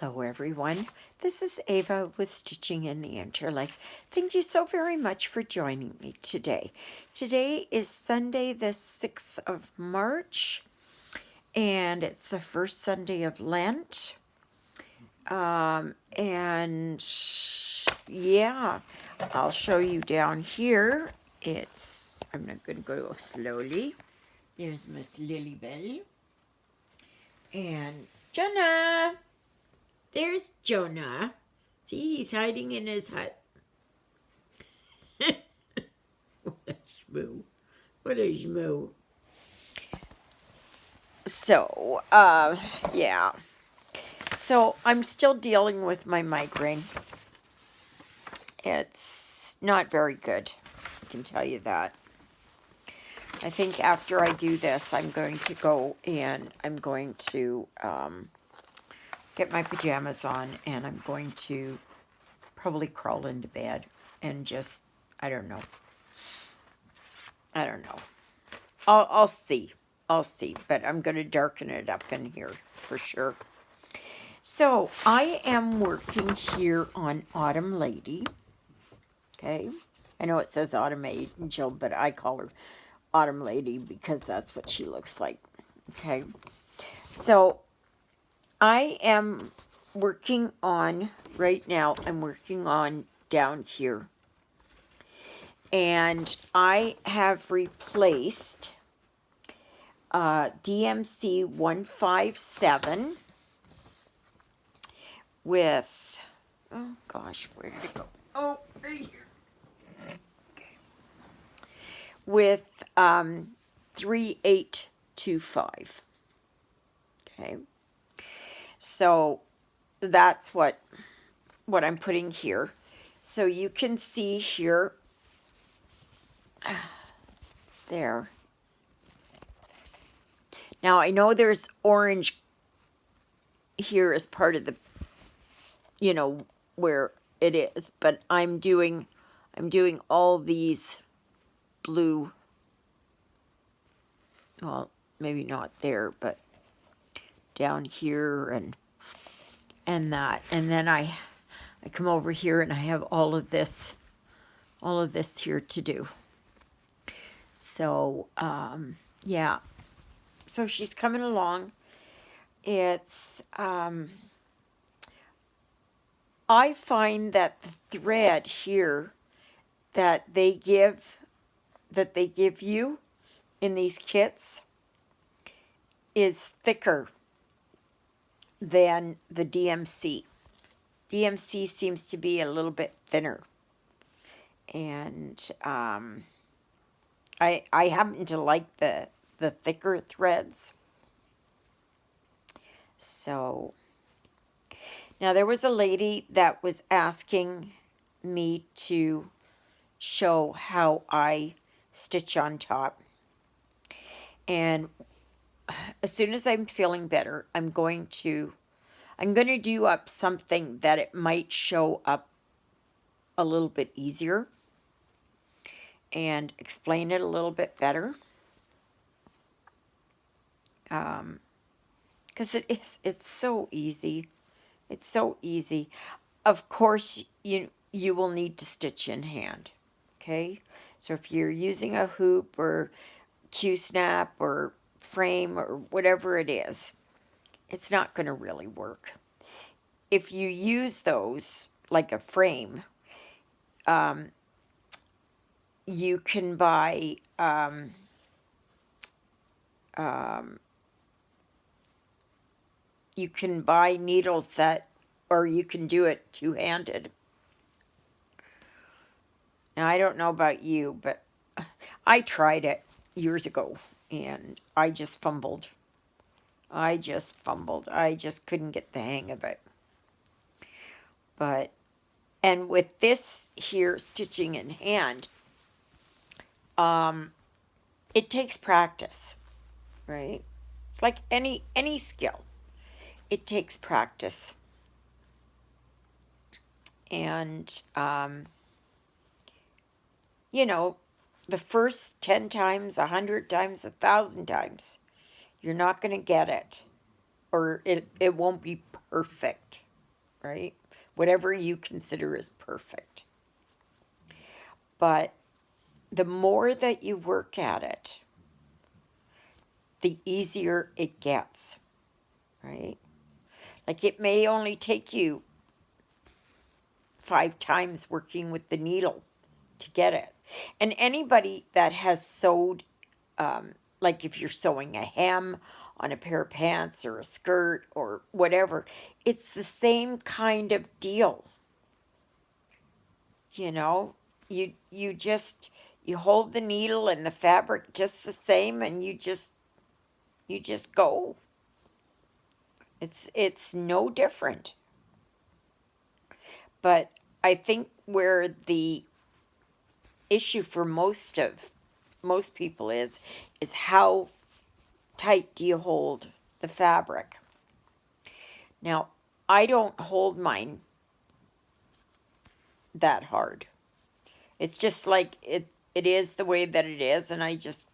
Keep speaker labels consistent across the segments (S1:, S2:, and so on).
S1: Hello everyone, this is Eva with Stitching in the Interlake. Thank you so very much for joining me today. Today is Sunday the 6th of March and it's the first Sunday of Lent. And yeah, I'll show you down here. I'm not going to go slowly. There's Miss Lilybell and Jenna. There's Jonah. See, he's hiding in his hut. What a schmoo. What a schmoo. So, yeah. So, I'm still dealing with my migraine. It's not very good. I can tell you that. I think after I do this, I'm going to go and I'm going to, get my pajamas on, and I'm going to probably crawl into bed and just, I don't know. I'll see, but I'm going to darken it up in here for sure. So I am working here on Autumn Lady. Okay, I know it says Autumn Angel, but I call her Autumn Lady because that's what she looks like. Okay, so I am working on, right now, I'm working on down here. And I have replaced DMC 157 with, oh gosh, where did it go? Oh, right here. Okay. With 3825. Okay. So that's what I'm putting here. So you can see here, there. Now I know there's orange here as part of the, you know, where it is, but I'm doing all these blue, well, maybe not there, but down here and that, and then I come over here and I have all of this here to do. So yeah, so she's coming along. It's I find that the thread here that they give you in these kits is thicker than the DMC. DMC seems to be a little bit thinner. And I happen to like the thicker threads. So now there was a lady that was asking me to show how I stitch on top. And as soon as I'm feeling better, I'm going to do up something that it might show up a little bit easier and explain it a little bit better. Because it's so easy. It's so easy. Of course, you will need to stitch in hand. Okay? So if you're using a hoop or Q-snap or frame or whatever it is, it's not going to really work. If you use those like a frame, you can buy needles that, or you can do it two-handed. Now I don't know about you, but I tried it years ago and I just fumbled. I just couldn't get the hang of it. But, and with this here stitching in hand, it takes practice, right? It's like any skill. It takes practice. And, you know, the first 10 times, 100 times, 1,000 times, you're not going to get it. Or it won't be perfect. right? Whatever you consider is perfect. But the more that you work at it, the easier it gets, right? Like it may only take you 5 times working with the needle to get it. And anybody that has sewed, like if you're sewing a hem on a pair of pants or a skirt or whatever, it's the same kind of deal. You know, you just you hold the needle and the fabric just the same, and you just go. It's no different. But I think where the issue for most people is how tight do you hold the fabric. Now, I don't hold mine that hard. It's just like it is the way that it is, and I just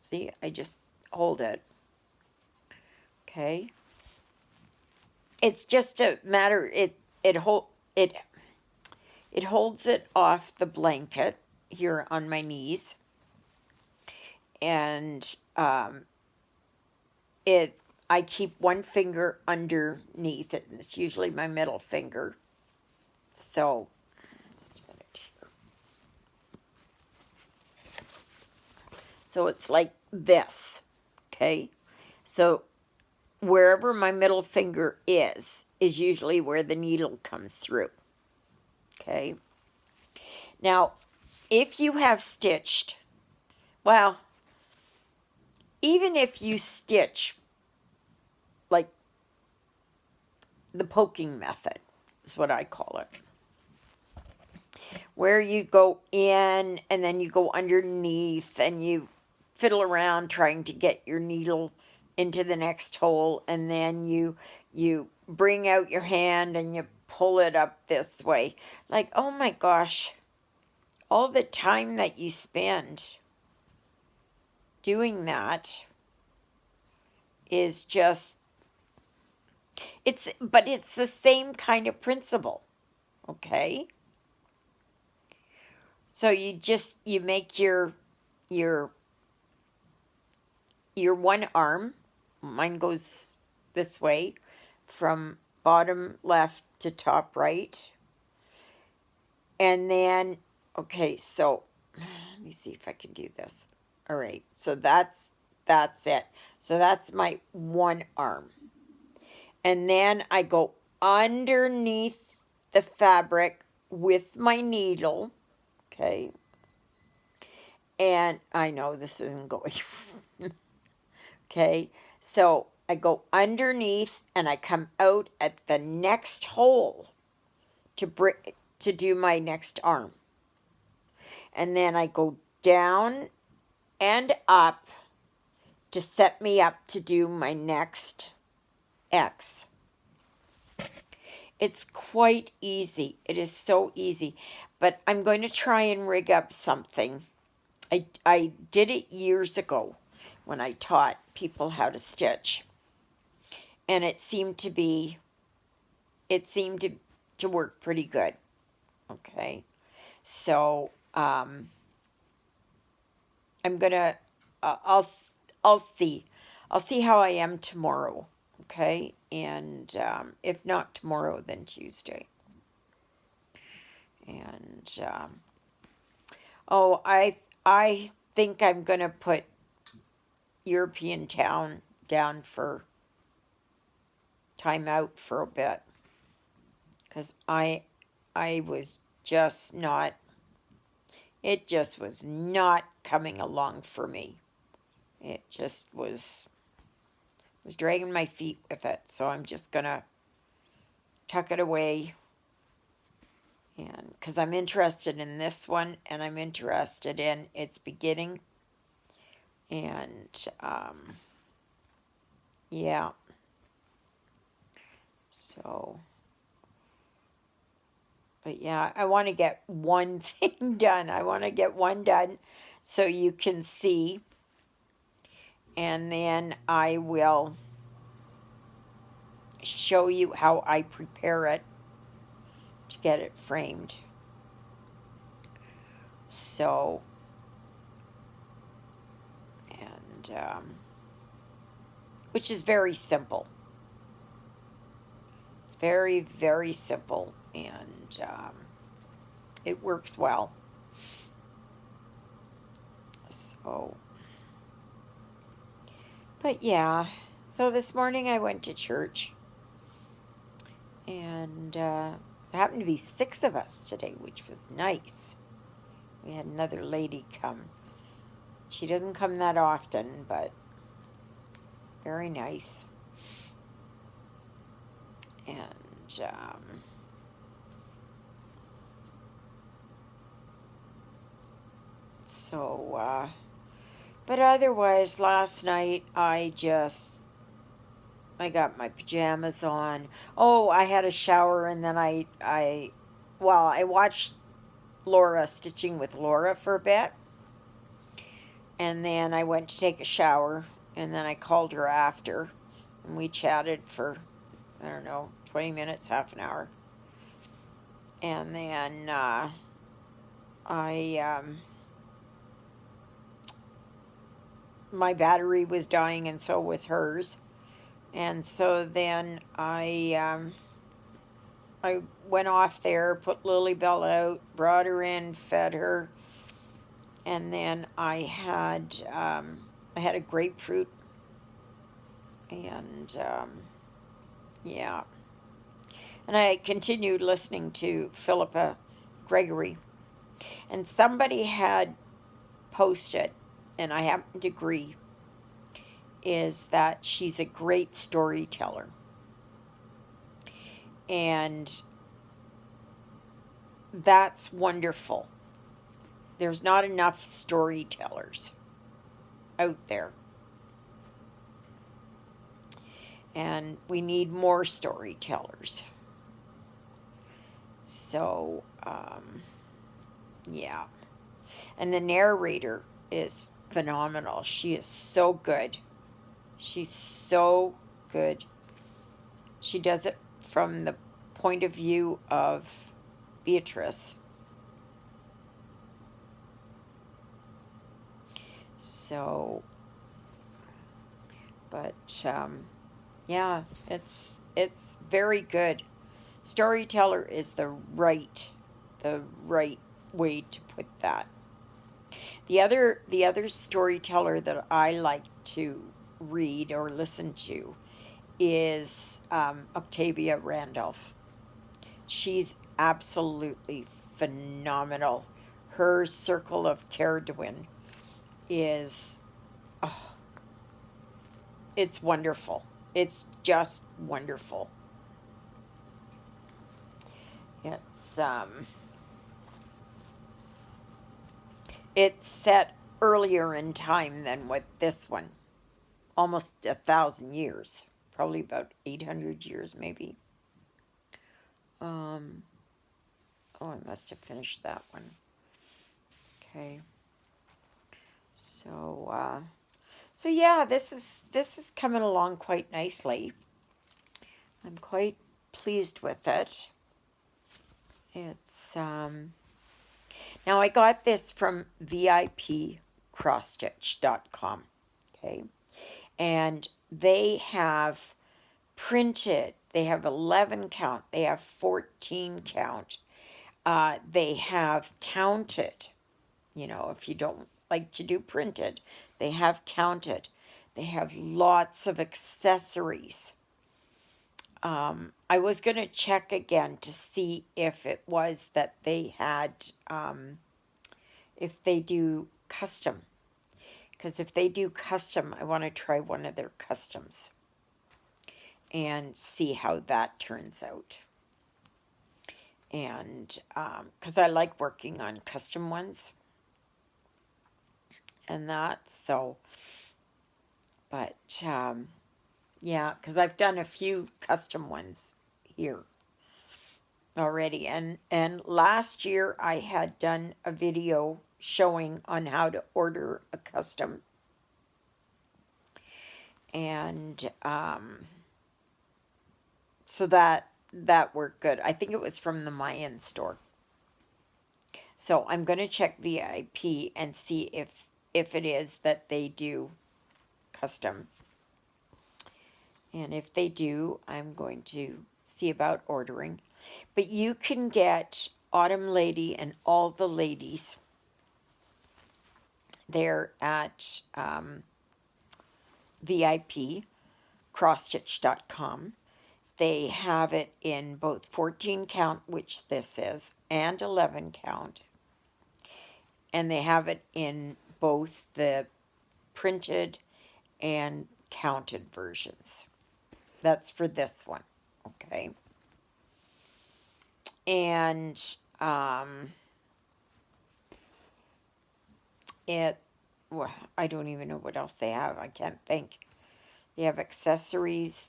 S1: see, I just hold it. Okay? It's just a matter it holds it off the blanket here on my knees, and I keep one finger underneath it, and it's usually my middle finger. So, just a minute here. So it's like this, okay? So wherever my middle finger is usually where the needle comes through, okay? Now, if you have stitched, well, even if you stitch like the poking method is what I call it, where you go in and then you go underneath and you fiddle around trying to get your needle into the next hole, and then you bring out your hand and you pull it up this way. Like, oh my gosh, all the time that you spend doing that is just, but it's the same kind of principle, okay? So you make your one arm, mine goes this way, from bottom left to top right. And then, okay, so let me see if I can do this. All right, so that's it. So that's my one arm. And then I go underneath the fabric with my needle, okay? And I know this isn't going. Okay, so I go underneath and I come out at the next hole to do my next arm. And then I go down and up to set me up to do my next X. It's quite easy. It is so easy. But I'm going to try and rig up something. I did it years ago when I taught people how to stitch. And it seemed to work pretty good. Okay. So, I'm gonna, I'll see. I'll see how I am tomorrow. Okay. And, if not tomorrow, then Tuesday. And, oh, I think I'm gonna put European Town down for time out for a bit, because I was just not, it just was not coming along for me. It just was dragging my feet with it. So I'm just gonna tuck it away, and because I'm interested in this one and I'm interested in its beginning. And yeah, so, but yeah, I want to get one thing done. I want to get one done so you can see, and then I will show you how I prepare it to get it framed. So, and, which is very simple. It's very, very simple, and it works well. So, but yeah, so this morning I went to church, and there happened to be 6 of us today, which was nice. We had another lady come. She doesn't come that often, but very nice. And so, but otherwise, last night I got my pajamas on. Oh, I had a shower, and then I watched Laura stitching with Laura for a bit. And then I went to take a shower, and then I called her after, and we chatted for, I don't know, 20 minutes, half an hour. And then my battery was dying, and so was hers. And so then I went off there, put Lilybell out, brought her in, fed her, and then I had a grapefruit, and yeah, and I continued listening to Philippa Gregory, and somebody had posted, and I happen to agree, is that she's a great storyteller. And that's wonderful. There's not enough storytellers out there. And we need more storytellers. So, yeah. And the narrator is phenomenal. She is so good. She's so good. She does it from the point of view of Beatrice. So, but yeah, it's very good. Storyteller is the right way to put that. The other storyteller that I like to read or listen to is Octavia Randolph. She's absolutely phenomenal. Her Circle of Caradwyn is, oh, it's wonderful. It's just wonderful. It's set earlier in time than what this one. Almost 1,000 years. Probably about 800 years, maybe. Oh, I must have finished that one. Okay. So, so yeah, this is coming along quite nicely. I'm quite pleased with it. It's now I got this from VIPcrossstitchcom. Okay. And they have printed, they have 11 count, they have 14 count, they have counted, if you don't like to do printed, they have counted, they have lots of accessories. I was going to check again to see if it was that they had, if they do custom. Because if they do custom, I want to try one of their customs and see how that turns out. And because I like working on custom ones and that, so, but yeah, because I've done a few custom ones here already. And last year I had done a video showing on how to order a custom. And So that worked good. I think it was from the Mayan store. So I'm going to check VIP and see if it is that they do custom. And if they do, I'm going to see about ordering. But you can get Autumn Lady and all the ladies there at VIPcrossstitch.com. They have it in both 14 count, which this is, and 11 count. And they have it in both the printed and counted versions. That's for this one, okay? And well, I don't even know what else they have. I can't think. They have accessories.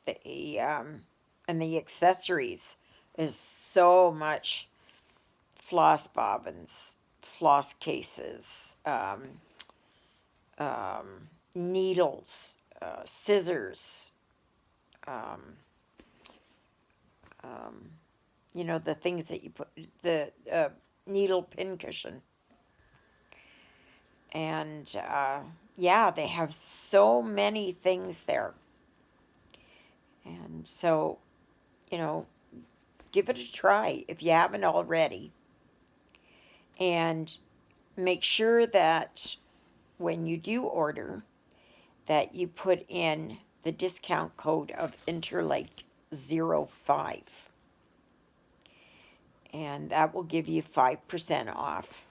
S1: And the accessories is so much floss bobbins, floss cases, needles, scissors, you know, the things that you put, the needle pin cushion. And yeah, they have so many things there. And so, you know, give it a try if you haven't already. And make sure that when you do order, that you put in the discount code of Interlake 05. And that will give you 5% off.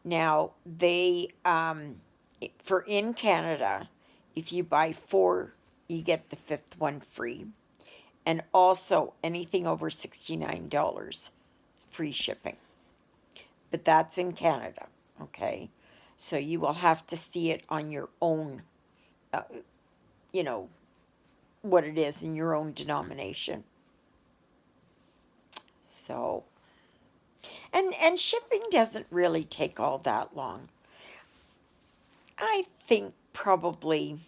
S1: Now, they, for in Canada, if you buy 4, you get the 5th one free. And also, anything over $69 is free shipping. But that's in Canada, okay? So you will have to see it on your own, you know, what it is in your own denomination. So, and shipping doesn't really take all that long. I think probably,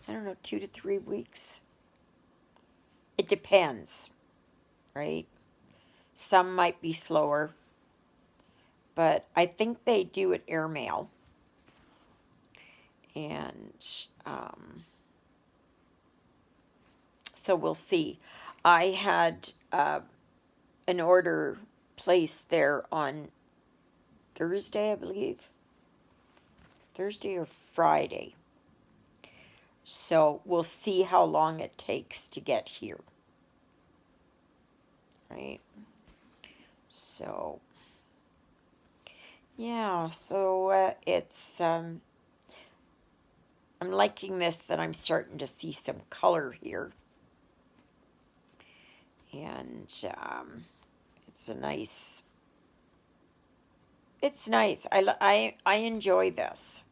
S1: I don't know, 2 to 3 weeks. It depends, right? Some might be slower, but I think they do it airmail. And so we'll see. I had an order placed there on Thursday, I believe. Thursday or Friday. So we'll see how long it takes to get here. Right? So, yeah, so it's, I'm liking this, that I'm starting to see some color here. And it's a nice, it's nice. I enjoy this.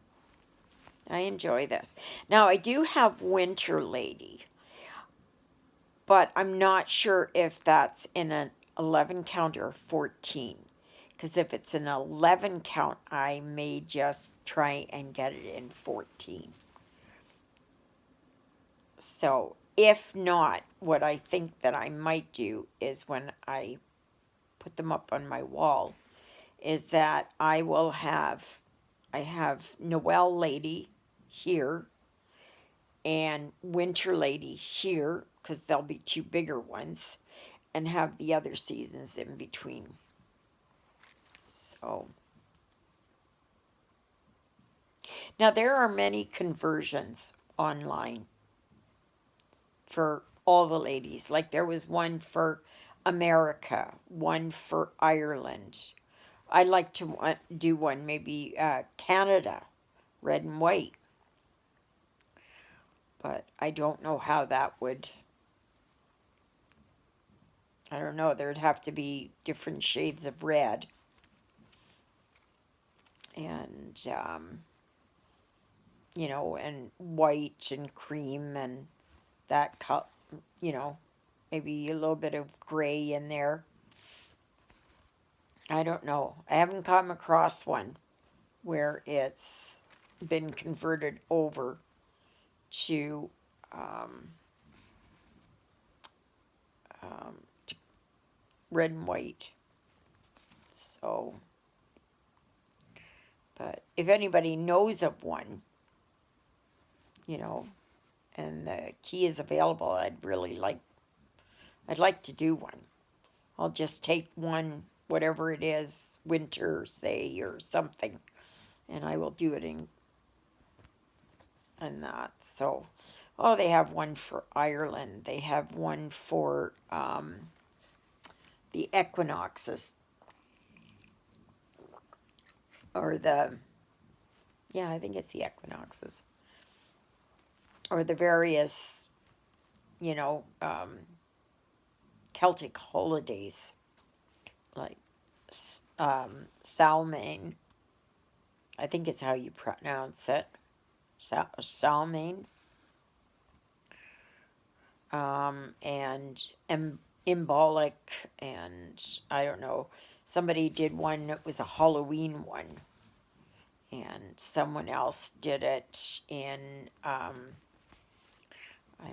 S1: I enjoy this. Now, I do have Winter Lady, but I'm not sure if that's in an 11 count or 14. Because if it's an 11 count, I may just try and get it in 14. So, if not, what I think that I might do is when I put them up on my wall, is that I have Noel Lady here and Winter Lady here, because there'll be 2 bigger ones, and have the other seasons in between. So, now there are many conversions online for all the ladies. Like there was one for America, one for Ireland. I'd like to do one, maybe Canada, red and white. But I don't know how that would, I don't know, there'd have to be different shades of red. And, you know, and white and cream and that, you know, maybe a little bit of gray in there. I don't know. I haven't come across one where it's been converted over to red and white. So, but if anybody knows of one, you know, and the key is available, I'd like to do one. I'll just take one, whatever it is, winter, say, or something, and I will do it in that. So, oh, they have one for Ireland. They have one for the equinoxes, or I think it's the equinoxes, or the various, you know, Celtic holidays, like Samhain. I think it's how you pronounce it. Samhain. And Imbolic, and I don't know. Somebody did one that was a Halloween one, and someone else did it in, I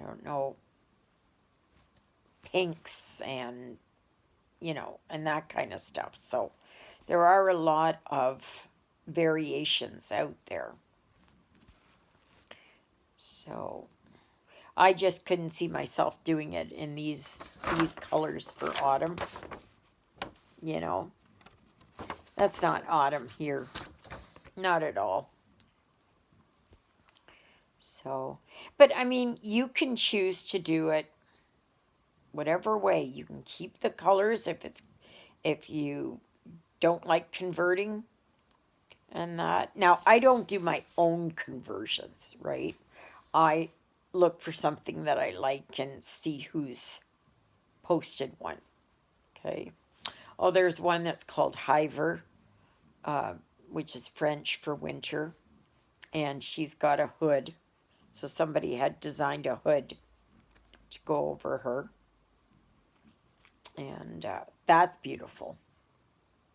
S1: don't know, pinks and, you know, and that kind of stuff. So there are a lot of variations out there. So I just couldn't see myself doing it in these colors for autumn. You know, that's not autumn here. Not at all. So, but I mean, you can choose to do it whatever way. You can keep the colors if you don't like converting and that. Now, I don't do my own conversions, right? I look for something that I like and see who's posted one. Okay. Oh, there's one that's called Hiver, which is French for winter. And she's got a hood. So somebody had designed a hood to go over her. And that's beautiful.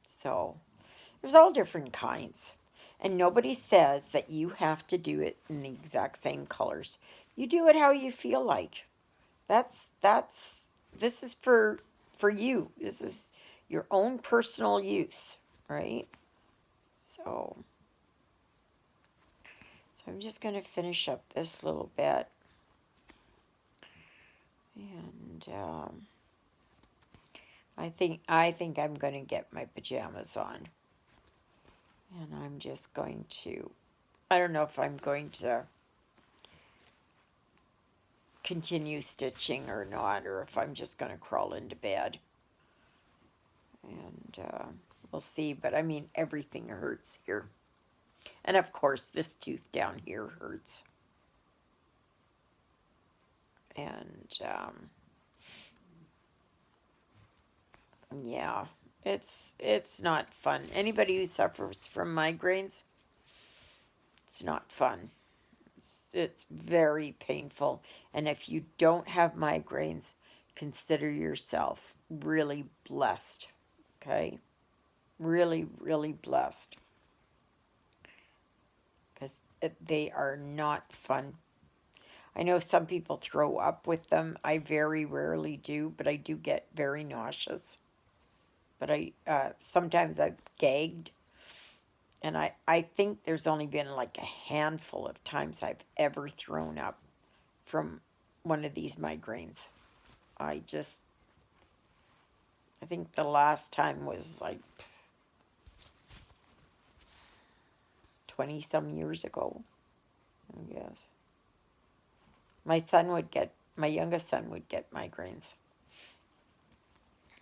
S1: So there's all different kinds. And nobody says that you have to do it in the exact same colors. You do it how you feel like. This is for you. This is your own personal use, right? So I'm just going to finish up this little bit. And I think I'm going to get my pajamas on. And I'm just going to, I don't know if I'm going to continue stitching or not, or if I'm just going to crawl into bed. And we'll see. But I mean, everything hurts here. And of course, this tooth down here hurts. And yeah, it's not fun. Anybody who suffers from migraines, it's not fun. It's very painful. And if you don't have migraines, consider yourself really blessed. Okay? Really, really blessed. Because they are not fun. I know some people throw up with them. I very rarely do, but I do get very nauseous. But sometimes I've gagged. And I think there's only been like a handful of times I've ever thrown up from one of these migraines. I think the last time was like 20 some years ago, I guess. My youngest son would get migraines.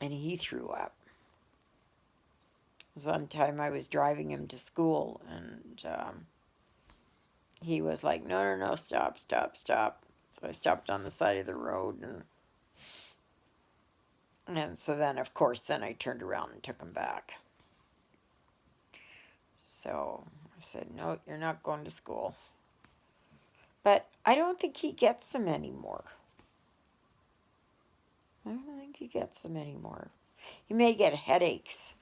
S1: And he threw up. One time I was driving him to school, and he was like, no, stop. So I stopped on the side of the road, and so then, of course, then I turned around and took him back. So I said, no, you're not going to school. But I don't think he gets them anymore. I don't think he gets them anymore. He may get headaches.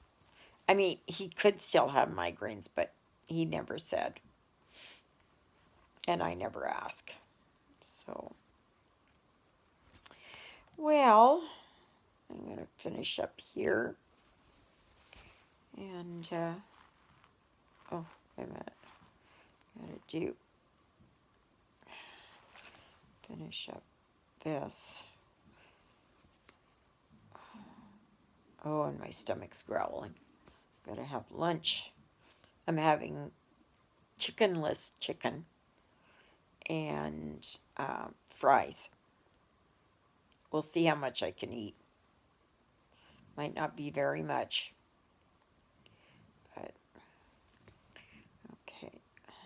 S1: I mean, he could still have migraines, but he never said. And I never ask. So, well, I'm going to finish up here. And, oh, wait a minute. Got to finish up this. Oh, and my stomach's growling. Got to have lunch. I'm having chickenless chicken and fries. We'll see how much I can eat. Might not be very much. But, okay.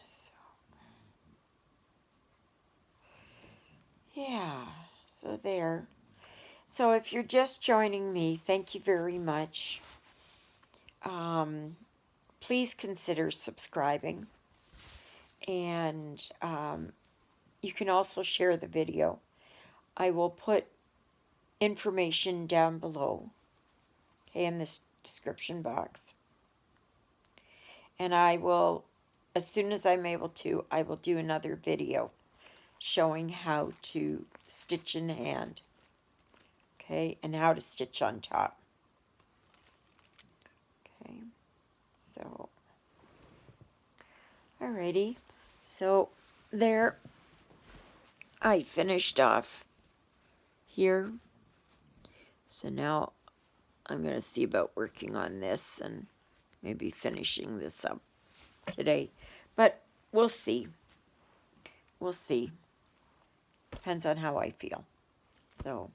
S1: So, yeah. So there. So if you're just joining me, thank you very much. Please consider subscribing. And you can also share the video. I will put information down below, okay, in this description box. And I will, as soon as I'm able to, I will do another video showing how to stitch in hand, okay, and how to stitch on top. Okay, so, alrighty, so there, I finished off here. So now I'm going to see about working on this and maybe finishing this up today. But we'll see. We'll see. Depends on how I feel. So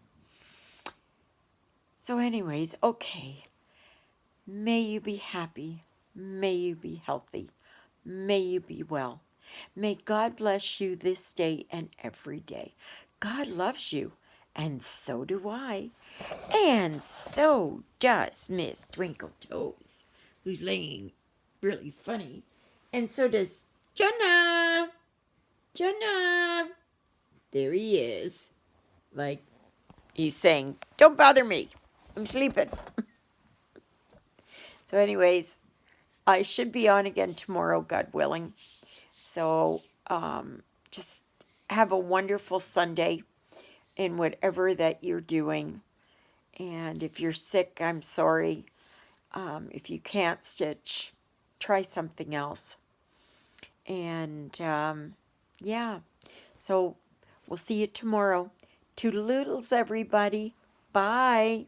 S1: anyways, okay. May you be happy. May you be healthy. May you be well. May God bless you this day and every day. God loves you, and so do I. And so does Miss Twinkle Toes, who's laying really funny. And so does Jenna. Jenna. There he is. Like, he's saying, don't bother me. I'm sleeping. So anyways, I should be on again tomorrow, God willing. So just have a wonderful Sunday in whatever that you're doing. And if you're sick, I'm sorry. If you can't stitch, try something else. And yeah, so we'll see you tomorrow. Toodaloodles, everybody. Bye.